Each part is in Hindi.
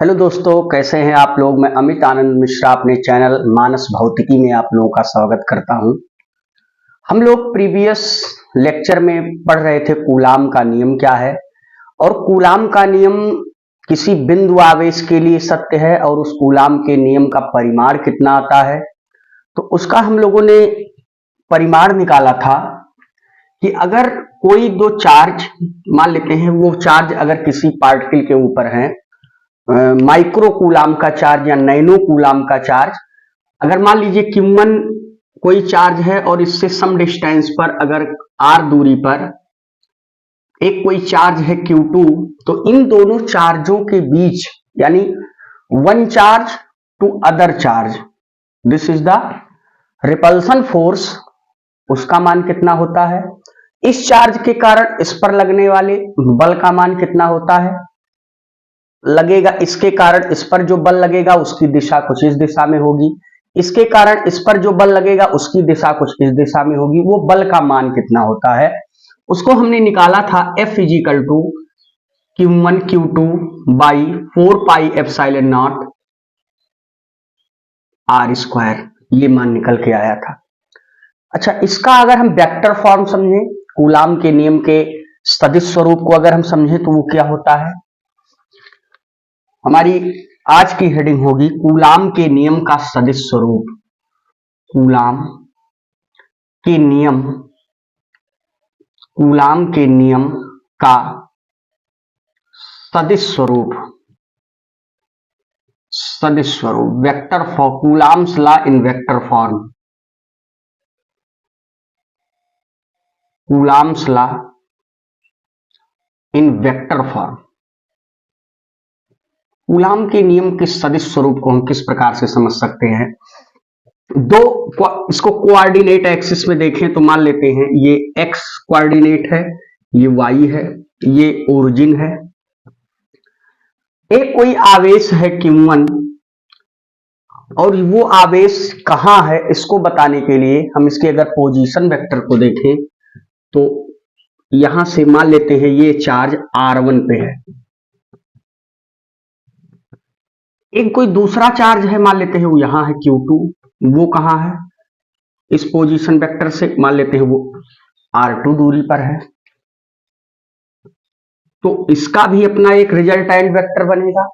हेलो दोस्तों, कैसे हैं आप लोग। मैं अमित आनंद मिश्रा अपने चैनल मानस भौतिकी में आप लोगों का स्वागत करता हूं। हम लोग प्रीवियस लेक्चर में पढ़ रहे थे कूलाम का नियम क्या है, और कूलाम का नियम किसी बिंदु आवेश के लिए सत्य है और उस कूलाम के नियम का परिमाण कितना आता है। तो उसका हम लोगों ने परिमाण निकाला था कि अगर कोई दो चार्ज मान लेते हैं, वो चार्ज अगर किसी पार्टिकल के ऊपर है, माइक्रो कूलाम का चार्ज या नैनो कूलाम का चार्ज, अगर मान लीजिए Q1 कोई चार्ज है और इससे सम डिस्टेंस पर अगर r दूरी पर एक कोई चार्ज है Q2, तो इन दोनों चार्जों के बीच यानी one charge to other charge, this is the repulsion force, उसका मान कितना होता है। इस चार्ज के कारण इस पर लगने वाले बल का मान कितना होता है, लगेगा इसके कारण इस पर जो बल लगेगा उसकी दिशा कुछ इस दिशा में होगी, इसके कारण इस पर जो बल लगेगा उसकी दिशा कुछ इस दिशा में होगी। वो बल का मान कितना होता है उसको हमने निकाला था F is equal to Q1 Q2 by 4πε0 r square, ये मान निकल के आया था। अच्छा, इसका अगर हम वेक्टर फॉर्म समझें, कूलाम के नियम के सदिश स्वरूप को अगर हम समझें तो वो क्या होता है। हमारी आज की हेडिंग होगी कूलाम के नियम का सदिश स्वरूप। कूलाम के नियम, कूलाम के नियम का सदिश स्वरूप, सदिश स्वरूप vector for coulombs law in vector form, coulombs law in vector form. Coulomb के नियम के सदिश स्वरूप को हम किस प्रकार से समझ सकते हैं। दो इसको कोऑर्डिनेट एक्सिस में देखें तो मान लेते हैं ये एक्स कोऑर्डिनेट है, ये वाई है, ये ओरिजिन है। एक कोई आवेश है Q1 और वो आवेश कहां है इसको बताने के लिए हम इसके अगर पोजीशन वेक्टर को देखें तो यहां से मान लेते हैं ये चार्ज R1 पे है, एक कोई दूसरा चार्ज है मान लेते हैं वो यहां है Q2, वो कहां है, इस पोजीशन वेक्टर से मान लेते हैं वो R2 दूरी पर है। तो इसका भी अपना एक रिजल्टेंट वेक्टर बनेगा।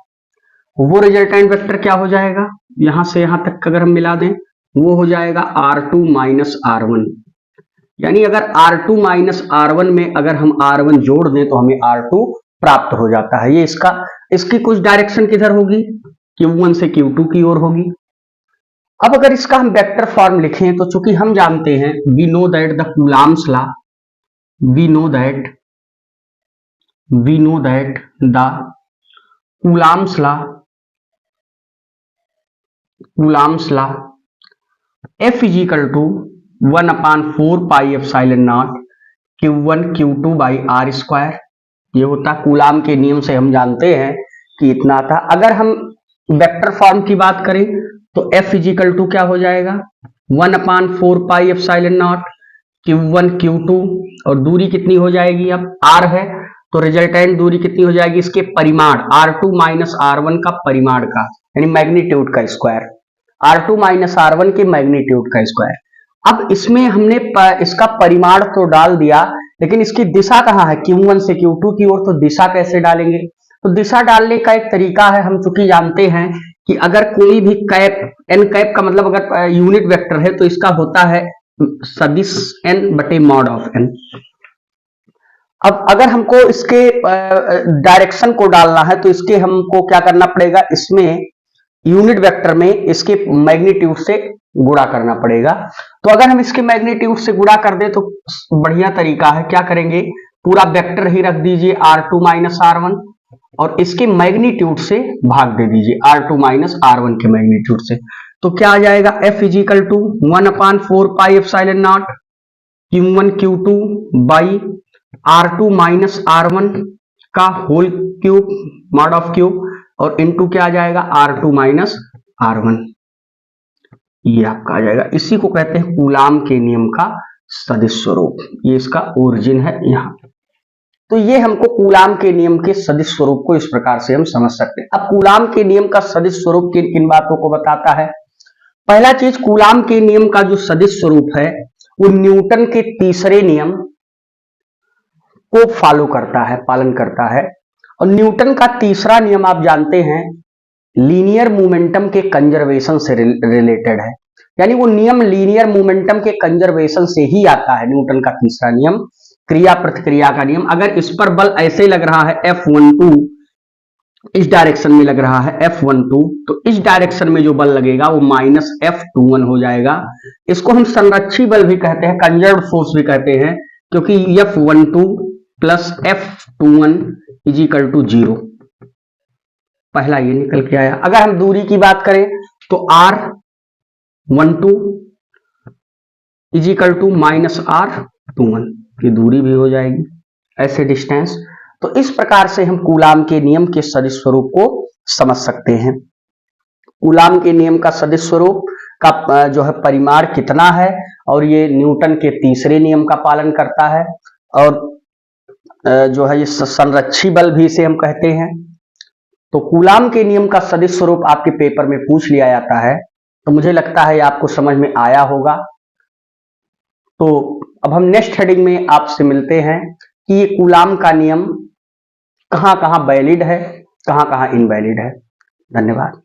वो रिजल्टेंट वेक्टर क्या हो जाएगा, यहां से यहां तक अगर हम मिला दें वो हो जाएगा R2 माइनस R1, यानी अगर R2 माइनस R1 में अगर हम R1 जोड़ दें तो हमें R2 प्राप्त हो जाता है। ये इसकी कुछ डायरेक्शन किधर होगी, Q1 से Q2 की ओर होगी। अब अगर इसका हम वेक्टर फॉर्म लिखें तो चूंकि हम जानते हैं we know that the Coulomb's law, we know that the Coulomb's law, Coulomb's law F is equal to 1/4πε0 Q1 Q2 by R square, ये होता कूलाम के नियम से हम जानते हैं कि इतना था। अगर हम वेक्टर फॉर्म की बात करें तो F इजिकल टू क्या हो जाएगा 1/4πε0 Q1 Q2, और दूरी कितनी हो जाएगी, अब R है तो रिजल्टेंट दूरी कितनी हो जाएगी, इसके परिमाण R2 माइनस R1 का परिमाण का यानी मैग्नीट्यूड का स्क्वायर, R2 माइनस R1 के मैग्नीट्यूड का स्क्वायर। अब इसमें हमने इसका परिमाण तो डाल दिया, लेकिन इसकी दिशा कहाँ है, Q1 से Q2 की ओर, तो दिशा कैसे डालेंगे। तो दिशा डालने का एक तरीका है, हम चूंकि जानते हैं कि अगर कोई भी कैप, एन कैप का मतलब अगर यूनिट वेक्टर है तो इसका होता है सदिश n बटे मॉड ऑफ n। अब अगर हमको इसके डायरेक्शन को डालना है तो इसके हमको क्या करना पड़ेगा, इसमें यूनिट वेक्टर में इसके मैग्नीट्यूड से गुणा करना पड़ेगा। तो अगर हम इसके मैग्नीट्यूड से गुणा कर दें तो बढ़िया तरीका है, क्या करेंगे पूरा वेक्टर ही रख दीजिए R2 माइनस R1 और इसके मैग्नीट्यूड से भाग दे दीजिए R2 माइनस R1 के मैग्नीट्यूड से। तो क्या आ जाएगा F is equal to 1/4πε0 Q1 Q2 by R2 minus R1 का whole cube mod of cube, और इनटू क्या आ जाएगा R2 माइनस R1, ये आपका आ जाएगा। इसी को कहते हैं कूलाम के नियम का सदिश स्वरूप। ये इसका ओरिजिन है यहाँ। तो ये हमको कूलाम के नियम के सदिश स्वरूप को इस प्रकार से हम समझ सकते हैं। अब कूलाम के नियम का सदिश स्वरूप किन किन बातों को बताता है? पहला चीज, कूलाम के नियम का जो सदिश स्वरूप है वो न्यूटन के तीसरे नियम को फॉलो करता है, पालन करता है। और न्यूटन का तीसरा नियम आप जानते हैं लीनियर मोमेंटम के कंजर्वेशन से रिलेटेड है, यानी वो नियम लीनियर मोमेंटम के कंजर्वेशन से ही आता है। न्यूटन का तीसरा नियम क्रिया प्रतिक्रिया का नियम। अगर इस पर बल ऐसे लग रहा है F12, इस डायरेक्शन में लग रहा है F12, तो इस डायरेक्शन में जो बल लगेगा वो माइनस F21 हो जाएगा। इसको हम संरक्षी बल भी कहते हैं, कंजर्व्ड फोर्स भी कहते हैं, क्योंकि F12 plus F21 is equal to 0। पहला ये निकल के आया। अगर हम दूरी की बात करें तो R12 is equal to minus R21 की दूरी भी हो जाएगी, ऐसे डिस्टेंस। तो इस प्रकार से हम कूलाम के नियम के सदिश स्वरूप को समझ सकते हैं। कूलाम के नियम का सदिश स्वरूप का जो है परिमाण कितना है, और ये न्यूटन के तीसरे नियम का पालन करता है, और जो है ये संरक्षी बल भी इसे हम कहते हैं। तो कूलाम के नियम का सदिश स्वरूप आपके पेपर में पूछ लिया जाता है, तो मुझे लगता है आपको समझ में आया होगा। तो अब हम नेक्स्ट हेडिंग में आपसे मिलते हैं कि ये कूलाम का नियम कहां कहां वैलिड है, कहां कहां इनवैलिड है। धन्यवाद।